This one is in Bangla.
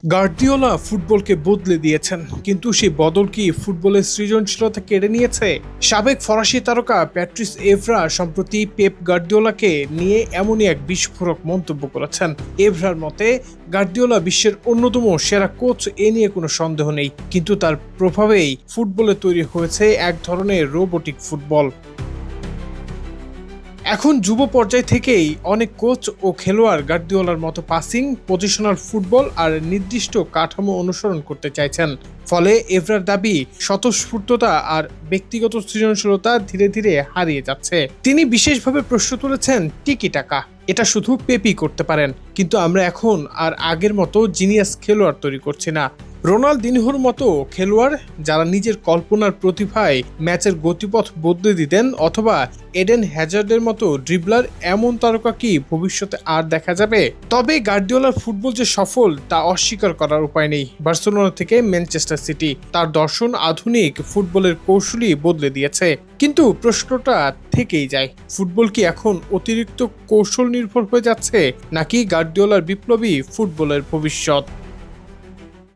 গার্দিওলা ফুটবলকে বদলে দিয়েছেন, কিন্তু সেই বদল কি ফুটবলের সৃজনশীলতা কেড়ে নিয়েছে? সাবেক ফরাসি তারকা প্যাট্রিস এভরা সম্প্রতি পেপ গার্দিওলাকে নিয়ে এমনই এক বিস্ফোরক মন্তব্য করেছেন। এভরার মতে, গার্দিওলা বিশ্বের অন্যতম সেরা কোচ, এ নিয়ে কোনো সন্দেহ নেই, কিন্তু তার প্রভাবেই ফুটবলে তৈরি হয়েছে এক ধরনের রোবোটিক ফুটবল। এখন যুব পর্যায় থেকেই অনেক কোচ ও খেলোয়াড় গার্দিওলার মতো পাসিং, পজিশনাল ফুটবল আর নির্দিষ্ট কাঠামো অনুসরণ করতে চাইছেন। ফলে এভরার দাবি, স্বতঃস্ফূর্ততা আর ব্যক্তিগত সৃজনশীলতা ধীরে ধীরে হারিয়ে যাচ্ছে। তিনি বিশেষভাবে প্রশ্ন তুলেছেন, টিকি টাকা এটা শুধু পেপি করতে পারেন, কিন্তু আমরা এখন আর আগের মতো জিনিয়াস খেলোয়াড় তৈরি করছি না। রোনালদিনহোর মতো খেলোয়াড় যারা নিজের কল্পনার প্রতিভায় ম্যাচের গতিপথ বদলে দিতেন, অথবা এডেন হ্যাজার্ডের মতো ড্রিবলার, এমন তারকা কি ভবিষ্যতে আর দেখা যাবে? তবে গার্দিওলার ফুটবল যে সফল তা অস্বীকার করার উপায় নেই। বার্সেলোনা থেকে ম্যানচেস্টার সিটি, তার দর্শন আধুনিক ফুটবলের কৌশলই বদলে দিয়েছে। কিন্তু প্রশ্নটা থেকেই যায়, ফুটবল কি এখন অতিরিক্ত কৌশল নির্ভর হয়ে যাচ্ছে, নাকি গার্দিওলার বিপ্লবী ফুটবলের ভবিষ্যৎ?